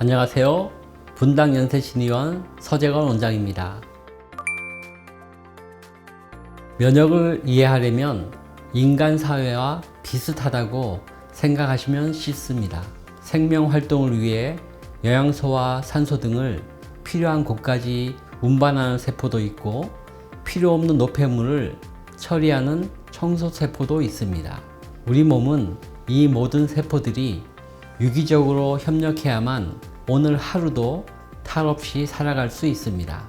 안녕하세요. 분당 연세신의원 서재건 원장입니다. 면역을 이해하려면 인간 사회와 비슷하다고 생각하시면 쉽습니다. 생명 활동을 위해 영양소와 산소 등을 필요한 곳까지 운반하는 세포도 있고 필요 없는 노폐물을 처리하는 청소세포도 있습니다. 우리 몸은 이 모든 세포들이 유기적으로 협력해야만 오늘 하루도 탈 없이 살아갈 수 있습니다.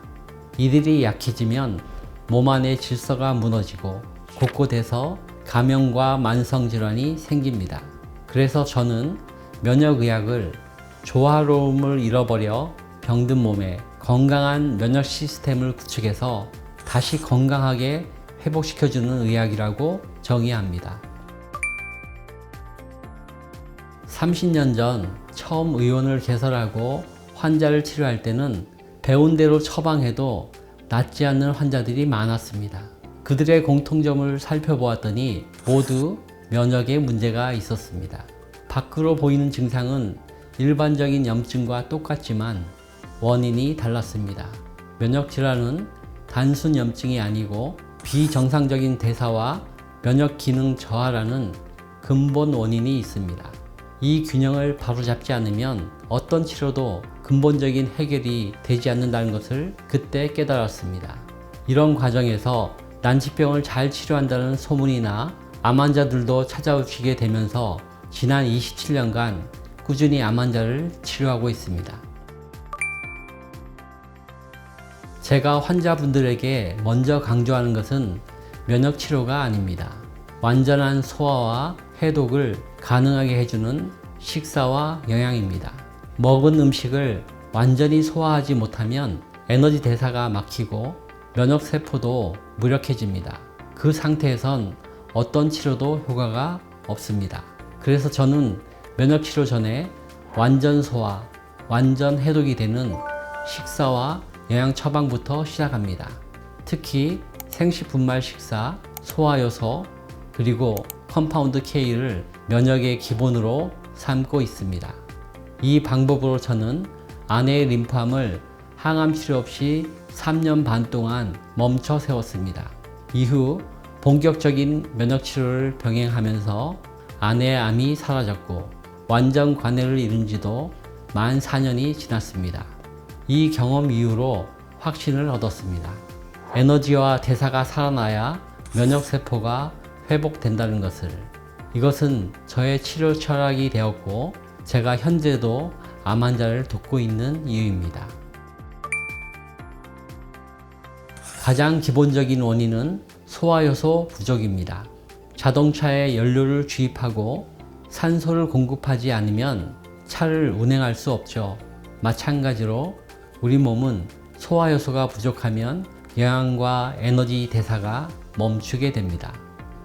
이들이 약해지면 몸 안의 질서가 무너지고 곳곳에서 감염과 만성질환이 생깁니다. 그래서 저는 면역의학을 조화로움을 잃어버려 병든 몸에 건강한 면역 시스템을 구축해서 다시 건강하게 회복시켜주는 의학이라고 정의합니다. 30년 전 처음 의원을 개설하고 환자를 치료할 때는 배운 대로 처방해도 낫지 않는 환자들이 많았습니다. 그들의 공통점을 살펴보았더니 모두 면역에 문제가 있었습니다. 밖으로 보이는 증상은 일반적인 염증과 똑같지만 원인이 달랐습니다. 면역질환은 단순 염증이 아니고 비정상적인 대사와 면역 기능 저하라는 근본 원인이 있습니다. 이 균형을 바로잡지 않으면 어떤 치료도 근본적인 해결이 되지 않는다는 것을 그때 깨달았습니다. 이런 과정에서 난치병을 잘 치료한다는 소문이나 암 환자들도 찾아오시게 되면서 지난 27년간 꾸준히 암 환자를 치료하고 있습니다. 제가 환자분들에게 먼저 강조하는 것은 면역 치료가 아닙니다. 완전한 소화와 해독을 가능하게 해주는 식사와 영양입니다. 먹은 음식을 완전히 소화하지 못하면 에너지 대사가 막히고 면역세포도 무력해집니다. 그 상태에선 어떤 치료도 효과가 없습니다. 그래서 저는 면역치료 전에 완전 소화, 완전 해독이 되는 식사와 영양 처방부터 시작합니다. 특히 생식분말 식사, 소화효소, 그리고 컴파운드 K를 면역의 기본으로 삼고 있습니다. 이 방법으로 저는 아내의 림프암을 항암 치료 없이 3년 반 동안 멈춰 세웠습니다. 이후 본격적인 면역 치료를 병행하면서 아내의 암이 사라졌고 완전 관해를 이룬 지도 만 4년이 지났습니다. 이 경험 이후로 확신을 얻었습니다. 에너지와 대사가 살아나야 면역세포가 회복된다는 것을. 이것은 저의 치료 철학이 되었고 제가 현재도 암 환자를 돕고 있는 이유입니다. 가장 기본적인 원인은 소화효소 부족입니다. 자동차에 연료를 주입하고 산소를 공급하지 않으면 차를 운행할 수 없죠. 마찬가지로 우리 몸은 소화효소가 부족하면 영양과 에너지 대사가 멈추게 됩니다.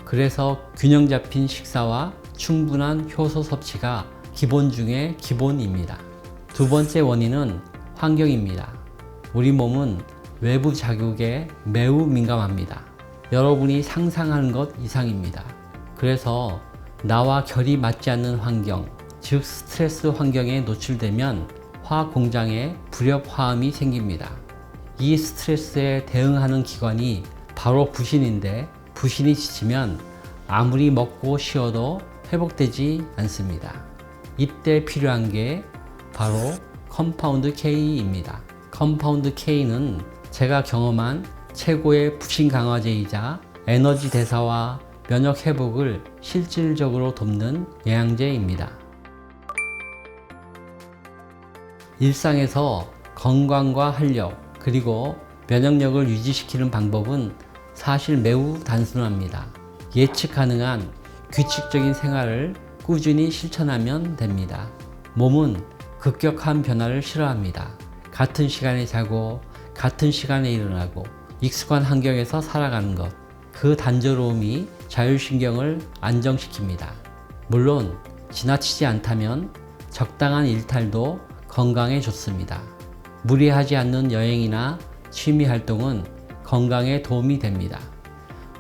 그래서 균형 잡힌 식사와 충분한 효소 섭취가 기본 중의 기본입니다. 두 번째 원인은 환경입니다. 우리 몸은 외부 자극에 매우 민감합니다. 여러분이 상상하는 것 이상입니다. 그래서 나와 결이 맞지 않는 환경, 즉 스트레스 환경에 노출되면 화학 공장에 불협 화음이 생깁니다. 이 스트레스에 대응하는 기관이 바로 부신인데 부신이 지치면 아무리 먹고 쉬어도 회복되지 않습니다. 이때 필요한 게 바로 컴파운드 K입니다. 컴파운드 K는 제가 경험한 최고의 부신 강화제이자 에너지 대사와 면역 회복을 실질적으로 돕는 영양제입니다. 일상에서 건강과 활력, 그리고 면역력을 유지시키는 방법은 사실 매우 단순합니다. 예측 가능한 규칙적인 생활을 꾸준히 실천하면 됩니다. 몸은 급격한 변화를 싫어합니다. 같은 시간에 자고 같은 시간에 일어나고 익숙한 환경에서 살아가는 것, 그 단조로움이 자율신경을 안정시킵니다. 물론 지나치지 않다면 적당한 일탈도 건강에 좋습니다. 무리하지 않는 여행이나 취미 활동은 건강에 도움이 됩니다.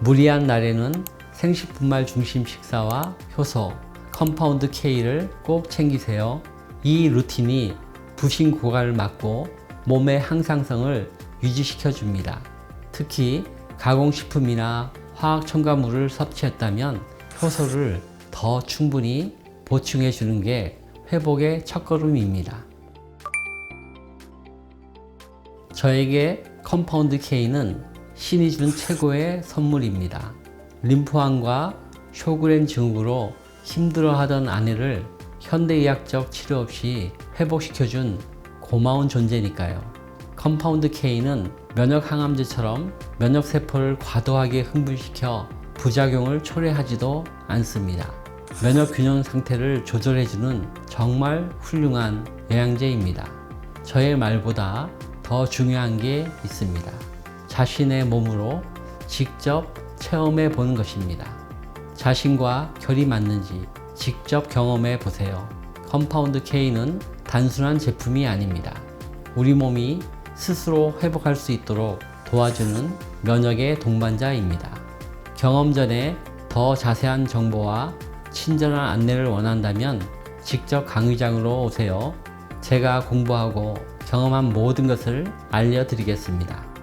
무리한 날에는 생식분말 중심 식사와 효소, 컴파운드 K를 꼭 챙기세요. 이 루틴이 부신 고갈을 막고 몸의 항상성을 유지시켜 줍니다. 특히 가공식품이나 화학 첨가물을 섭취했다면 효소를 더 충분히 보충해 주는 게 회복의 첫걸음입니다. 저에게 컴파운드 K는 신이 준 최고의 선물입니다. 림프암과 쇼그렌 증후군으로 힘들어하던 아내를 현대의학적 치료 없이 회복시켜준 고마운 존재니까요. 컴파운드 K는 면역항암제처럼 면역세포를 과도하게 흥분시켜 부작용을 초래하지도 않습니다. 면역균형 상태를 조절해주는 정말 훌륭한 영양제입니다. 저의 말보다 더 중요한 게 있습니다. 자신의 몸으로 직접 체험해 보는 것입니다. 자신과 결이 맞는지 직접 경험해 보세요. 컴파운드 K는 단순한 제품이 아닙니다. 우리 몸이 스스로 회복할 수 있도록 도와주는 면역의 동반자입니다. 경험 전에 더 자세한 정보와 친절한 안내를 원한다면 직접 강의장으로 오세요. 제가 공부하고 경험한 모든 것을 알려드리겠습니다.